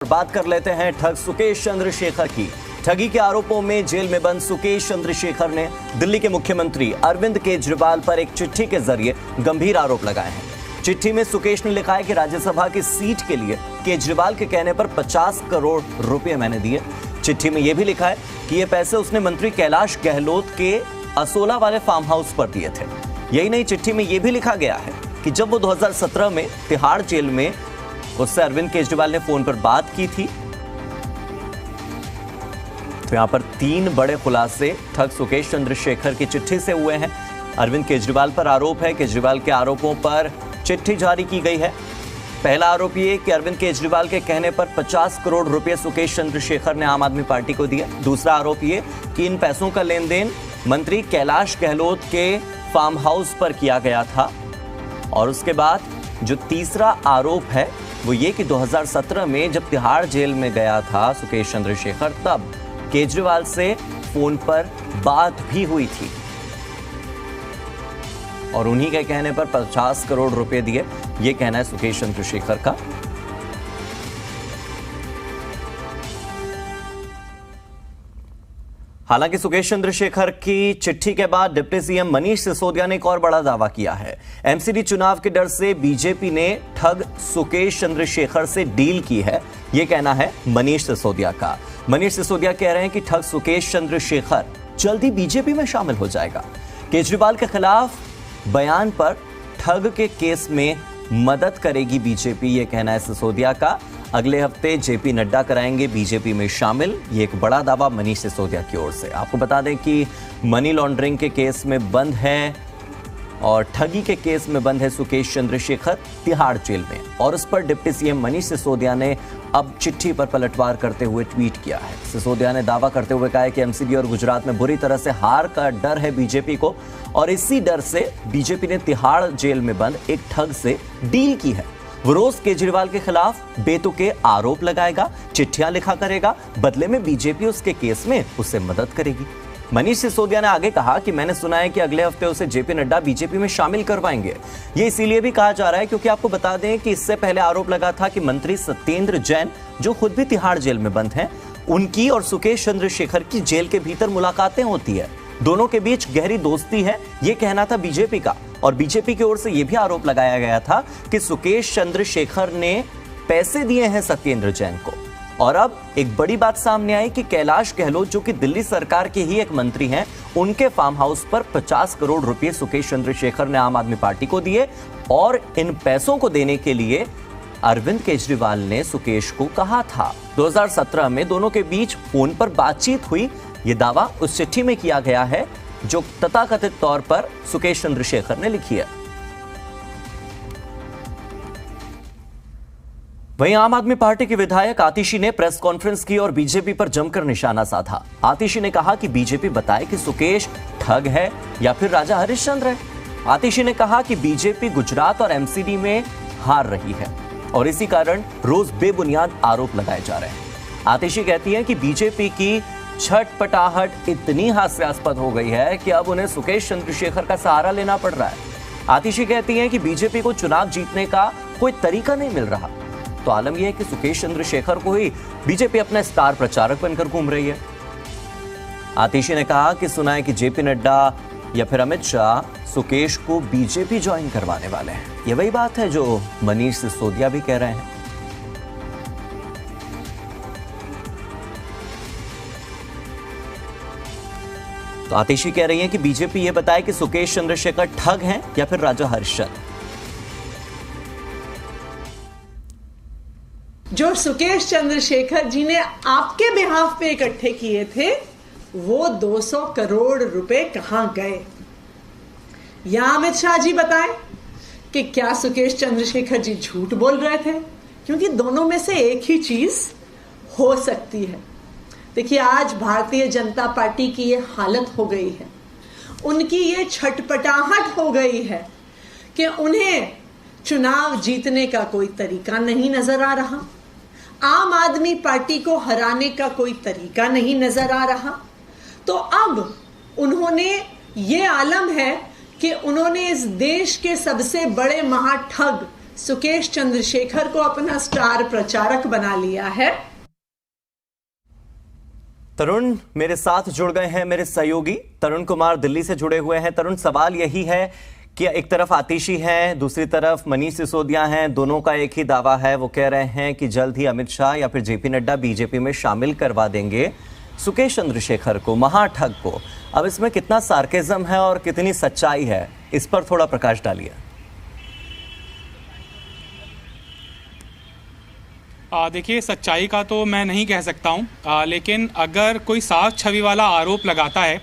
बात कर लेते हैं ठग सुकेश चंद्रशेखर की। ठगी के आरोपों में जेल में बंद सुकेश चंद्रशेखर ने दिल्ली के मुख्यमंत्री अरविंद केजरीवाल पर एक चिट्ठी के जरिए गंभीर आरोप लगाए हैं। चिट्ठी में सुकेश ने लिखा है कि राज्यसभा की सीट के लिए केजरीवाल के कहने पर 50 करोड़ रुपए मैंने दिए। चिट्ठी में यह भी लिखा है कि ये पैसे उसने मंत्री कैलाश गहलोत के असोला वाले फार्म हाउस पर दिए थे। यही नहीं, चिट्ठी में यह भी लिखा गया है कि जब वो 2017 में तिहाड़ जेल में उससे अरविंद केजरीवाल ने फोन पर बात की थी, तो यहां पर 3 बड़े खुलासे ठग सुकेश चंद्रशेखर की चिट्ठी से हुए हैं। अरविंद केजरीवाल पर आरोप है, केजरीवाल के आरोपों पर चिट्ठी जारी की गई है। पहला आरोप यह कि अरविंद केजरीवाल के कहने पर 50 करोड़ रुपए सुकेश चंद्रशेखर ने आम आदमी पार्टी को दिए। दूसरा आरोप यह कि इन पैसों का लेन देन मंत्री कैलाश गहलोत के फार्म हाउस पर किया गया था। और उसके बाद जो तीसरा आरोप है वो ये कि 2017 में जब तिहाड़ जेल में गया था सुकेश चंद्रशेखर, तब केजरीवाल से फोन पर बात भी हुई थी और उन्हीं के कहने पर 50 करोड़ रुपए दिए, ये कहना है सुकेश चंद्रशेखर का। हालांकि सुकेश चंद्रशेखर की चिट्ठी के बाद डिप्टी सीएम मनीष सिसोदिया ने एक और बड़ा दावा किया है। एमसीडी चुनाव के डर से बीजेपी ने ठग सुकेश चंद्रशेखर से डील की है, यह कहना है मनीष सिसोदिया का। मनीष सिसोदिया कह रहे हैं कि ठग सुकेश चंद्रशेखर जल्दी बीजेपी में शामिल हो जाएगा। केजरीवाल के खिलाफ बयान पर ठग के केस में मदद करेगी बीजेपी, यह कहना है सिसोदिया का। अगले हफ्ते जेपी नड्डा कराएंगे बीजेपी में शामिल, ये एक बड़ा दावा मनीष सिसोदिया की ओर से। आपको बता दें कि मनी लॉन्ड्रिंग के केस में बंद है और ठगी के केस में बंद है सुकेश चंद्रशेखर तिहाड़ जेल में, और उस पर डिप्टी सीएम मनीष सिसोदिया ने अब चिट्ठी पर पलटवार करते हुए ट्वीट किया है। सिसोदिया ने दावा करते हुए कहा है कि एमसीडी और गुजरात में बुरी तरह से हार का डर है बीजेपी को, और इसी डर से बीजेपी ने तिहाड़ जेल में बंद एक ठग से डील की है। वो रोज केजरीवाल के खिलाफ बेतुके आरोप लगाएगा, चिट्ठियां लिखा करेगा, बदले में बीजेपी उसके केस में उससे मदद करेगी। मनीष सिसोदिया ने आगे कहा कि मैंने सुना है कि अगले हफ्ते उसे जेपी नड्डा बीजेपी में शामिल करवाएंगे। ये इसीलिए भी कहा जा रहा है क्योंकि आपको बता दें कि इससे पहले आरोप लगा था कि मंत्री सत्येंद्र जैन, जो खुद भी तिहाड़ जेल में बंद हैं, उनकी और सुकेश चंद्रशेखर की जेल के भीतर मुलाकातें होती है, दोनों के बीच गहरी दोस्ती है, यह कहना था बीजेपी का। और बीजेपी की ओर से यह भी आरोप लगाया गया था कि सुकेश चंद्रशेखर ने पैसे दिए हैं सत्येंद्र जैन को। और अब एक बड़ी बात सामने आई कि कैलाश गहलोत, जो कि दिल्ली सरकार के ही एक मंत्री हैं, उनके फार्म हाउस पर 50 करोड़ रुपए सुकेश चंद्रशेखर ने आम आदमी पार्टी को दिए, और इन पैसों को देने के लिए अरविंद केजरीवाल ने सुकेश को कहा था। 2017 में दोनों के बीच फोन पर बातचीत हुई, यह दावा उस चिट्ठी में किया गया है जो तथाकथित तौर पर सुकेश चंद्रशेखर ने लिखी है। वहीं आम आदमी पार्टी के विधायक आतिशी ने प्रेस कॉन्फ्रेंस की और बीजेपी पर जमकर निशाना साधा। आतिशी ने कहा कि बीजेपी बताए कि सुकेश ठग है या फिर राजा हरिश्चंद्र है। आतिशी ने कहा कि बीजेपी गुजरात और एमसीडी में हार रही है और इसी कारण रोज बेबुनियाद आरोप लगाए जा रहे हैं। आतिशी कहती है कि बीजेपी की छटपटाहट इतनी हास्यास्पद हो गई है कि अब उन्हें सुकेश चंद्रशेखर का सहारा लेना पड़ रहा है। आतिशी कहती हैं कि बीजेपी को चुनाव जीतने का कोई तरीका नहीं मिल रहा, तो आलम यह है कि सुकेश चंद्रशेखर को ही बीजेपी अपना स्टार प्रचारक बनकर घूम रही है। आतिशी ने कहा कि सुना है कि जेपी नड्डा या फिर अमित शाह सुकेश को बीजेपी ज्वाइन करवाने वाले हैं। यह वही बात है जो मनीष सिसोदिया भी कह रहे हैं। तो आतिशी कह रही है कि बीजेपी यह बताए कि सुकेश चंद्रशेखर ठग हैं या फिर राजा हरिश्चंद्र। जो सुकेश चंद्रशेखर जी ने आपके बिहाफ पे इकट्ठे किए थे, वो 200 करोड़ रुपए कहां गए? या अमित शाह जी बताएं कि क्या सुकेश चंद्रशेखर जी झूठ बोल रहे थे? क्योंकि दोनों में से एक ही चीज हो सकती है। देखिए, आज भारतीय जनता पार्टी की ये हालत हो गई है, उनकी ये छटपटाहट हो गई है कि उन्हें चुनाव जीतने का कोई तरीका नहीं नजर आ रहा, आम आदमी पार्टी को हराने का कोई तरीका नहीं नजर आ रहा। तो अब उन्होंने ये आलम है कि उन्होंने इस देश के सबसे बड़े महाठग सुकेश चंद्रशेखर को अपना स्टार प्रचारक बना लिया है। तरुण मेरे साथ जुड़ गए हैं, मेरे सहयोगी तरुण कुमार दिल्ली से जुड़े हुए हैं। तरुण, सवाल यही है कि एक तरफ आतिशी हैं, दूसरी तरफ मनीष सिसोदिया हैं, दोनों का एक ही दावा है। वो कह रहे हैं कि जल्द ही अमित शाह या फिर जेपी नड्डा बीजेपी में शामिल करवा देंगे सुकेश चंद्रशेखर को, महाठग को। अब इसमें कितना सार्केज्म है और कितनी सच्चाई है, इस पर थोड़ा प्रकाश डालिए। देखिए, सच्चाई का तो मैं नहीं कह सकता हूं, लेकिन अगर कोई साफ छवि वाला आरोप लगाता है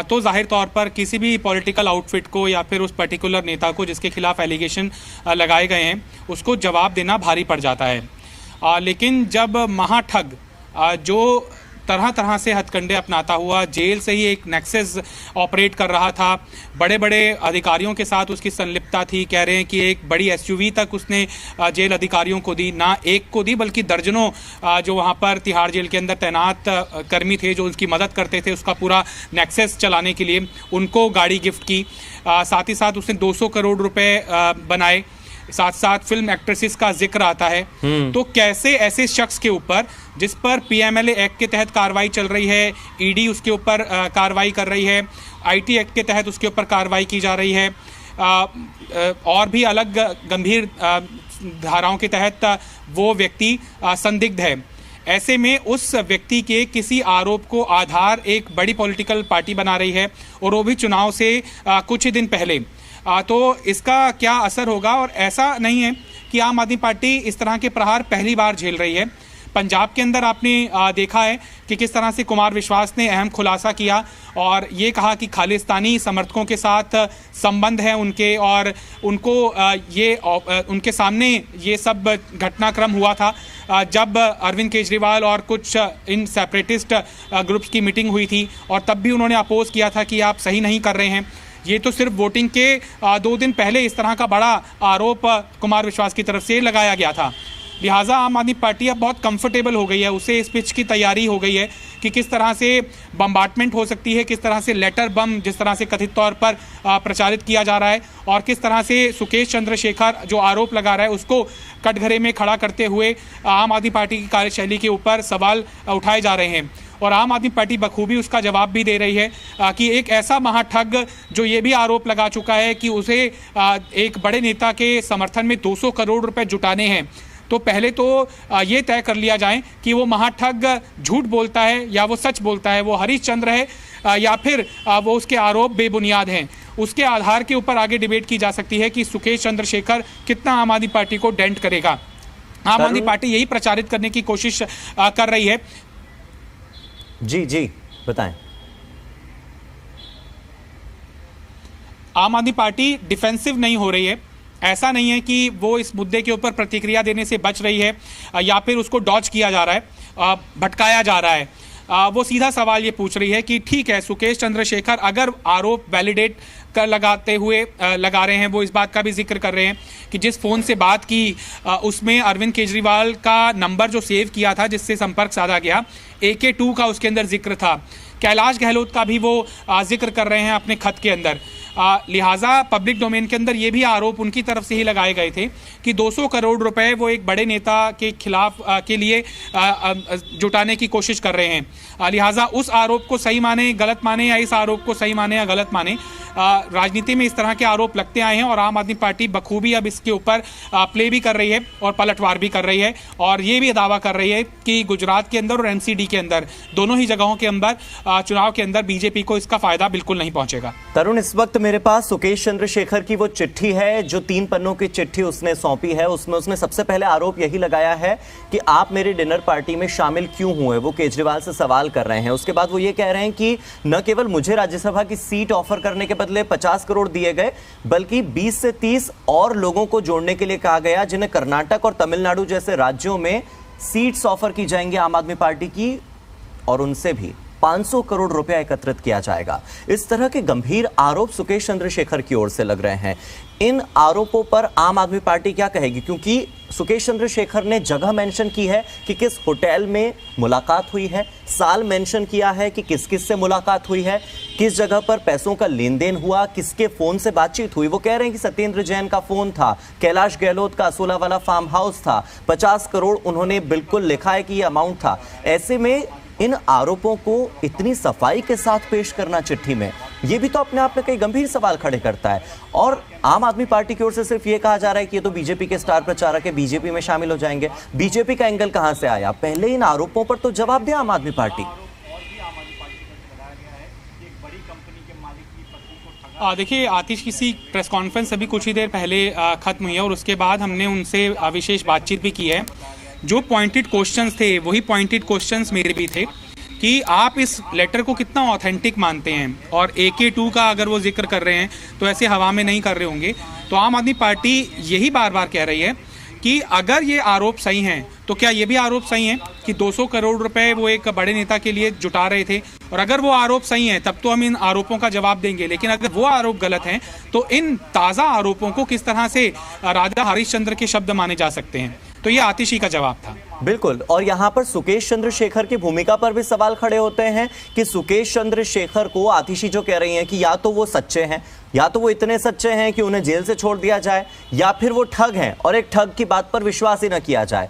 तो जाहिर तौर पर किसी भी पॉलिटिकल आउटफिट को या फिर उस पर्टिकुलर नेता को जिसके खिलाफ एलिगेशन लगाए गए हैं उसको जवाब देना भारी पड़ जाता है। लेकिन जब महाठग जो तरह तरह से हथकंडे अपनाता हुआ जेल से ही एक नेक्सस ऑपरेट कर रहा था, बड़े बड़े अधिकारियों के साथ उसकी संलिप्तता थी। कह रहे हैं कि एक बड़ी एसयूवी तक उसने जेल अधिकारियों को दी, ना एक को दी बल्कि दर्जनों जो वहाँ पर तिहाड़ जेल के अंदर तैनात कर्मी थे जो उसकी मदद करते थे उसका पूरा नेक्सस चलाने के लिए, उनको गाड़ी गिफ्ट की। साथ ही साथ उसने 200 करोड़ रुपए बनाए। साथ साथ फिल्म एक्ट्रेसेस का जिक्र आता है। तो कैसे ऐसे शख्स के ऊपर जिस पर पीएमएलए एक्ट के तहत कार्रवाई चल रही है, ईडी उसके ऊपर कार्रवाई कर रही है, आईटी एक्ट के तहत उसके ऊपर कार्रवाई की जा रही है, और भी अलग गंभीर धाराओं के तहत वो व्यक्ति संदिग्ध है। ऐसे में उस व्यक्ति के किसी आरोप को आधार एक बड़ी पॉलिटिकल पार्टी बना रही है, और वो भी चुनाव से कुछ ही दिन पहले। तो इसका क्या असर होगा? और ऐसा नहीं है कि आम आदमी पार्टी इस तरह के प्रहार पहली बार झेल रही है। पंजाब के अंदर आपने देखा है कि किस तरह से कुमार विश्वास ने अहम खुलासा किया और ये कहा कि खालिस्तानी समर्थकों के साथ संबंध है उनके, और उनको उनके सामने ये सब घटनाक्रम हुआ था जब अरविंद केजरीवाल और कुछ इन सेपरेटिस्ट ग्रुप्स की मीटिंग हुई थी, और तब भी उन्होंने अपोज किया था कि आप सही नहीं कर रहे हैं। ये तो सिर्फ वोटिंग के 2 दिन पहले इस तरह का बड़ा आरोप कुमार विश्वास की तरफ से लगाया गया था। लिहाजा आम आदमी पार्टी अब बहुत कंफर्टेबल हो गई है, उसे इस पिच की तैयारी हो गई है कि किस तरह से बम्बार्टमेंट हो सकती है, किस तरह से लेटर बम जिस तरह से कथित तौर पर प्रचारित किया जा रहा है, और किस तरह से सुकेश चंद्रशेखर जो आरोप लगा रहा है उसको कटघरे में खड़ा करते हुए आम आदमी पार्टी की कार्यशैली के ऊपर सवाल उठाए जा रहे हैं। और आम आदमी पार्टी बखूबी उसका जवाब भी दे रही है कि एक ऐसा महाठग जो ये भी आरोप लगा चुका है कि उसे एक बड़े नेता के समर्थन में 200 करोड़ रुपए जुटाने हैं, तो पहले तो ये तय कर लिया जाए कि वो महाठग झूठ बोलता है या वो सच बोलता है, वो हरिश्चंद्र है या फिर वो उसके आरोप बेबुनियाद हैं। उसके आधार के ऊपर आगे डिबेट की जा सकती है कि सुकेश चंद्रशेखर कितना आम आदमी पार्टी को डेंट करेगा। आम आदमी पार्टी यही प्रचारित करने की कोशिश कर रही है। जी बताएं। आम आदमी पार्टी डिफेंसिव नहीं हो रही है। ऐसा नहीं है कि वो इस मुद्दे के ऊपर प्रतिक्रिया देने से बच रही है या फिर उसको डॉज किया जा रहा है, भटकाया जा रहा है। वो सीधा सवाल ये पूछ रही है कि ठीक है, सुकेश चंद्रशेखर अगर आरोप वैलिडेट कर लगा रहे हैं, वो इस बात का भी जिक्र कर रहे हैं कि जिस फ़ोन से बात की उसमें अरविंद केजरीवाल का नंबर जो सेव किया था जिससे संपर्क साधा गया, AK2 का उसके अंदर जिक्र था, कैलाश गहलोत का भी वो जिक्र कर रहे हैं अपने खत के अंदर। लिहाजा पब्लिक डोमेन के अंदर ये भी आरोप उनकी तरफ से ही लगाए गए थे कि 200 करोड़ रुपए वो एक बड़े नेता के खिलाफ के लिए जुटाने की कोशिश कर रहे हैं। लिहाजा उस आरोप को सही माने गलत माने या इस आरोप को सही माने या गलत माने, राजनीति में इस तरह के आरोप लगते आए हैं और आम आदमी पार्टी बखूबी अब इसके ऊपर प्ले भी कर रही है और पलटवार भी कर रही है, और ये भी दावा कर रही है कि गुजरात के अंदर और NCD के अंदर दोनों ही जगहों के अंदर चुनाव के अंदर बीजेपी को इसका फायदा बिल्कुल नहीं पहुंचेगा। तरुण, इस वक्त मेरे पास सुकेश चंद्रशेखर की वो चिट्ठी है जो 3 पन्नों की चिट्ठी उसने सौंपी है। उसमें उसने सबसे पहले आरोप यही लगाया है कि आप मेरे डिनर पार्टी में शामिल क्यों हुए, वो केजरीवाल से सवाल कर रहे हैं। उसके बाद वो ये कह रहे हैं कि न केवल मुझे राज्यसभा की सीट ऑफर करने के बदले 50 करोड़ दिए गए, बल्कि 20 से 30 और लोगों को जोड़ने के लिए कहा गया जिन्हें कर्नाटक और तमिलनाडु जैसे राज्यों में सीट्स ऑफर की जाएंगी आम आदमी पार्टी की, और उनसे भी 500 करोड़ रुपया एकत्रित किया जाएगा। इस तरह के गंभीर आरोप सुकेश चंद्रशेखर की ओर से लग रहे हैं। इन आरोपों पर आम आदमी पार्टी क्या कहेगी, क्योंकि सुकेश चंद्रशेखर ने जगह मेंशन की है कि किस होटल में मुलाकात हुई है, साल मेंशन किया है कि किस किस से मुलाकात हुई है, किस जगह पर पैसों का लेन देन हुआ, किसके फोन से बातचीत हुई। वो कह रहे हैं कि सत्येंद्र जैन का फोन था, कैलाश गहलोत का असोला वाला फार्म हाउस था, 50 करोड़ उन्होंने बिल्कुल लिखा है कि ये अमाउंट था। ऐसे में इन आरोपों को इतनी सफाई के साथ पेश करना चिट्ठी में, ये भी तो अपने आप में कई गंभीर सवाल खड़े करता है। और आम आदमी पार्टी की ओर से सिर्फ ये कहा जा रहा है कि ये तो बीजेपी के स्टार प्रचारक है, बीजेपी में शामिल हो जाएंगे। बीजेपी का एंगल कहां से आया? पहले इन आरोपों पर तो जवाब दे आम आदमी पार्टी। देखिए, आतिश की प्रेस कॉन्फ्रेंस अभी कुछ ही देर पहले खत्म हुई है और उसके बाद हमने उनसे विशेष बातचीत भी की है। जो पॉइंटेड क्वेश्चंस थे वही पॉइंटेड क्वेश्चंस मेरे भी थे कि आप इस लेटर को कितना ऑथेंटिक मानते हैं, और AK2 का अगर वो जिक्र कर रहे हैं तो ऐसे हवा में नहीं कर रहे होंगे। तो आम आदमी पार्टी यही बार बार कह रही है कि अगर ये आरोप सही हैं तो क्या ये भी आरोप सही है कि 200 करोड़ रुपए वो एक बड़े नेता के लिए जुटा रहे थे, और अगर वो आरोप सही हैं तब तो हम इन आरोपों का जवाब देंगे। लेकिन अगर वो आरोप गलत हैं तो इन ताज़ा आरोपों को किस तरह से राजा हरिश्चंद्र के शब्द माने जा सकते हैं। तो ये आतिशी का जवाब था। बिल्कुल। और यहां पर सुकेश चंद्रशेखर की भूमिका पर भी सवाल खड़े होते हैं कि सुकेश चंद्रशेखर को आतिशी जो कह रही हैं कि या तो वो सच्चे हैं, या तो वो इतने सच्चे हैं कि उन्हें जेल से छोड़ दिया जाए, या फिर वो ठग हैं और एक ठग की बात पर विश्वास ही न किया जाए।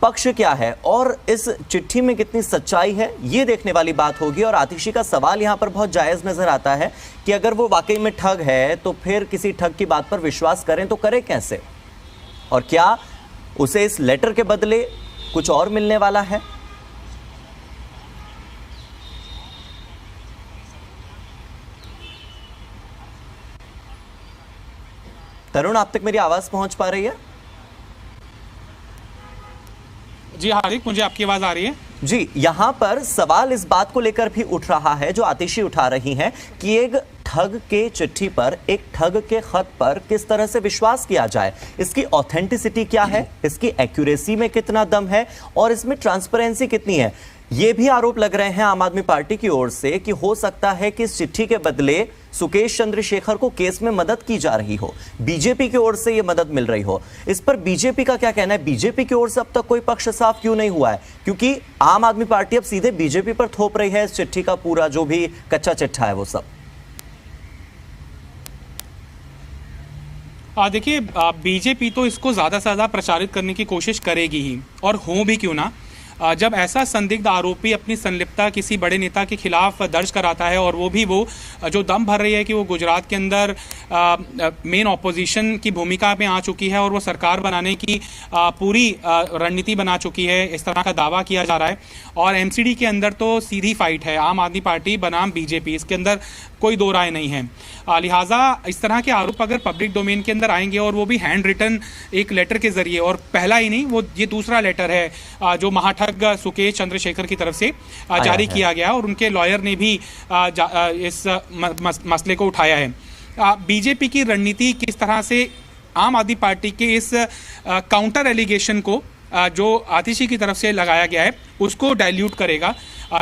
पक्ष क्या है और इस चिट्ठी में कितनी सच्चाई है, ये देखने वाली बात होगी। और आतिशी का सवाल यहां पर बहुत जायज नजर आता है कि अगर वो वाकई में ठग है तो फिर किसी ठग की बात पर विश्वास करें तो करें कैसे, और क्या उसे इस लेटर के बदले कुछ और मिलने वाला है। तरुण, आप तक मेरी आवाज पहुंच पा रही है? जी हार्दिक, मुझे आपकी आवाज आ रही है। जी, यहां पर सवाल इस बात को लेकर भी उठ रहा है जो आतिशी उठा रही हैं कि एक ठग के चिट्ठी पर, एक ठग के खत पर किस तरह से विश्वास किया जाए, इसकी ऑथेंटिसिटी क्या है, इसकी एक्यूरेसी में कितना दम है और इसमें ट्रांसपेरेंसी कितनी है। ये भी आरोप लग रहे हैं आम आदमी पार्टी की ओर से कि हो सकता है कि इस चिट्ठी के बदले सुकेश चंद्रशेखर को केस में मदद की जा रही हो, बीजेपी की ओर से यह मदद मिल रही हो। इस पर बीजेपी का क्या कहना है? बीजेपी की ओर से अब तक कोई पक्ष साफ क्यों नहीं हुआ है? क्योंकि आम आदमी पार्टी अब सीधे बीजेपी पर थोप रही है इस चिट्ठी का पूरा जो भी कच्चा चिट्ठा है वो सब। देखिए, बीजेपी तो इसको ज़्यादा से ज़्यादा प्रचारित करने की कोशिश करेगी ही, और हो भी क्यों ना। जब ऐसा संदिग्ध आरोपी अपनी संलिप्तता किसी बड़े नेता के खिलाफ दर्ज कराता है, और वो भी वो जो दम भर रही है कि वो गुजरात के अंदर मेन ऑपोजिशन की भूमिका में आ चुकी है और वो सरकार बनाने की पूरी रणनीति बना चुकी है, इस तरह का दावा किया जा रहा है। और MCD के अंदर तो सीधी फाइट है, आम आदमी पार्टी बनाम बीजेपी, इसके अंदर कोई दो राय नहीं है। लिहाजा इस तरह के आरोप अगर पब्लिक डोमेन के अंदर आएंगे, और वो भी हैंड रिटन एक लेटर के जरिए, और पहला ही नहीं, वो ये दूसरा लेटर है जो महाठग सुकेश चंद्रशेखर की तरफ से जारी किया गया, और उनके लॉयर ने भी इस मसले को उठाया है। बीजेपी की रणनीति किस तरह से आम आदमी पार्टी के इस काउंटर एलिगेशन को जो आतिशी की तरफ से लगाया गया है उसको डाइल्यूट करेगा।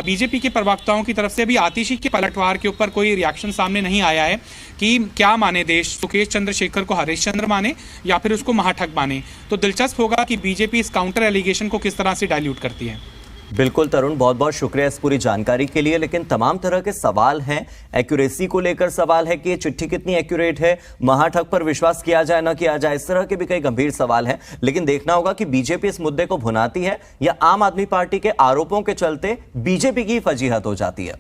बीजेपी के प्रवक्ताओं की तरफ से भी आतिशी के पलटवार के ऊपर कोई रिएक्शन सामने नहीं आया है कि क्या माने देश, सुकेश चंद्रशेखर को हरिश्चंद्र माने या फिर उसको महाठग माने। तो दिलचस्प होगा कि बीजेपी इस काउंटर एलिगेशन को किस तरह से डाइल्यूट करती है। बिल्कुल तरुण, बहुत बहुत शुक्रिया इस पूरी जानकारी के लिए। लेकिन तमाम तरह के सवाल हैं, एक्यूरेसी को लेकर सवाल है कि ये चिट्ठी कितनी एक्यूरेट है, महाठग पर विश्वास किया जाए ना किया जाए, इस तरह के भी कई गंभीर सवाल हैं। लेकिन देखना होगा कि बीजेपी इस मुद्दे को भुनाती है या आम आदमी पार्टी के आरोपों के चलते बीजेपी की फजीहत हो जाती है।